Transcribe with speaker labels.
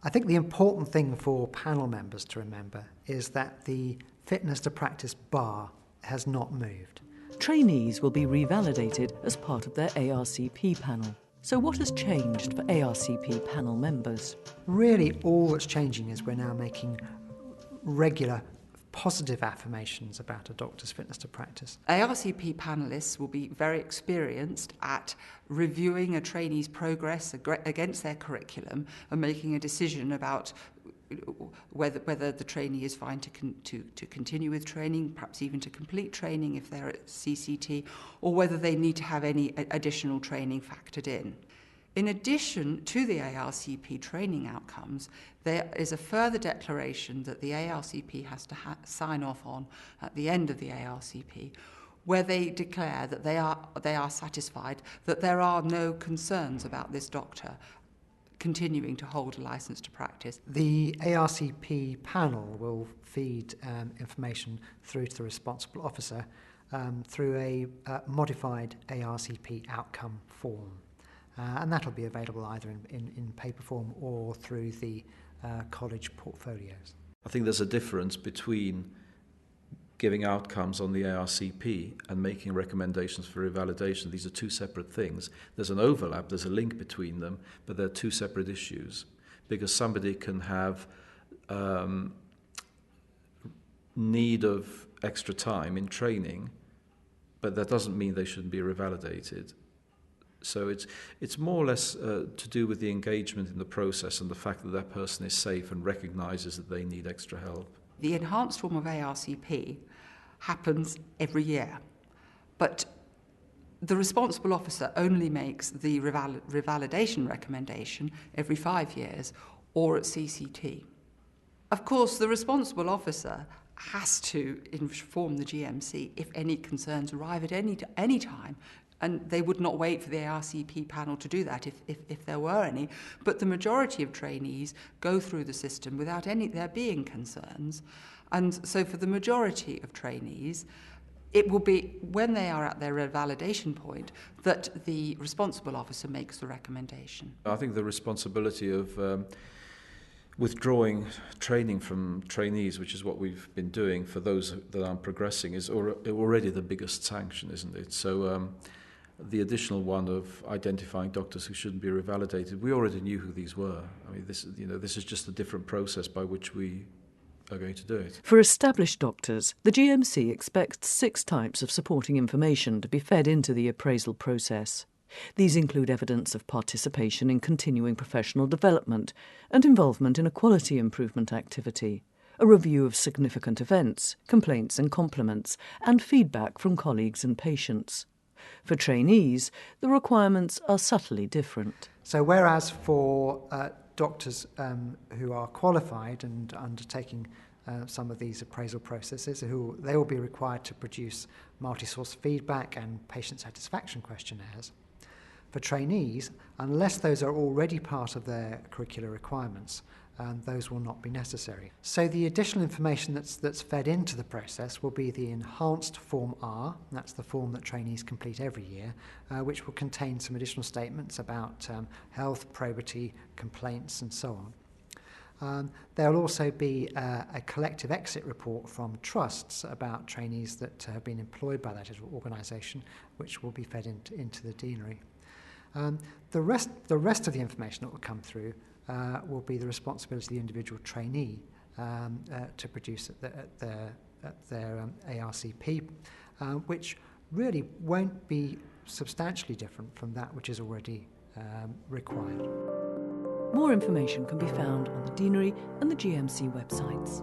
Speaker 1: I think the important thing for panel members to remember is that the fitness to practice bar has not moved.
Speaker 2: Trainees will be revalidated as part of their ARCP panel. So what has changed for ARCP panel members?
Speaker 1: Really, all that's changing is we're now making regular positive affirmations about a doctor's fitness to practice.
Speaker 3: ARCP panellists will be very experienced at reviewing a trainee's progress against their curriculum and making a decision about whether the trainee is fine to continue with training, perhaps even to complete training if they're at CCT, or whether they need to have any additional training factored in. In addition to the ARCP training outcomes, there is a further declaration that the ARCP has to sign off on at the end of the ARCP, where they declare that they are satisfied that there are no concerns about this doctor continuing to hold a licence to practice.
Speaker 1: The ARCP panel will feed information through to the responsible officer through a modified ARCP outcome form. And that'll be available either in paper form or through the college portfolios.
Speaker 4: I think there's a difference between giving outcomes on the ARCP and making recommendations for revalidation. These are two separate things. There's an overlap, there's a link between them, but they're two separate issues. Because somebody can have need of extra time in training, but that doesn't mean they shouldn't be revalidated. So it's more or less to do with the engagement in the process and the fact that that person is safe and recognises that they need extra help.
Speaker 3: The enhanced form of ARCP happens every year, but the responsible officer only makes the revalidation recommendation every 5 years or at CCT. Of course, the responsible officer has to inform the GMC if any concerns arrive at any time, and they would not wait for the ARCP panel to do that if there were any. But the majority of trainees go through the system without there being concerns. And so for the majority of trainees, it will be when they are at their revalidation point that the responsible officer makes the recommendation.
Speaker 4: I think the responsibility of withdrawing training from trainees, which is what we've been doing for those that aren't progressing, is already the biggest sanction, isn't it? So the additional one of identifying doctors who shouldn't be revalidated, we already knew who these were. I mean, this is just a different process by which we are going to do it.
Speaker 2: For established doctors, the GMC expects 6 types of supporting information to be fed into the appraisal process. These include evidence of participation in continuing professional development and involvement in a quality improvement activity, a review of significant events, complaints and compliments, and feedback from colleagues and patients. For trainees, the requirements are subtly different.
Speaker 1: So whereas for doctors who are qualified and undertaking some of these appraisal processes, they will be required to produce multi-source feedback and patient satisfaction questionnaires. For trainees, unless those are already part of their curricular requirements, those will not be necessary. So the additional information that's fed into the process will be the enhanced Form R, that's the form that trainees complete every year, which will contain some additional statements about health, probity, complaints and so on. There will also be a collective exit report from trusts about trainees that have been employed by that organisation, which will be fed into the deanery. The rest of the information that will come through will be the responsibility of the individual trainee to produce at their ARCP, which really won't be substantially different from that which is already required.
Speaker 2: More information can be found on the Deanery and the GMC websites.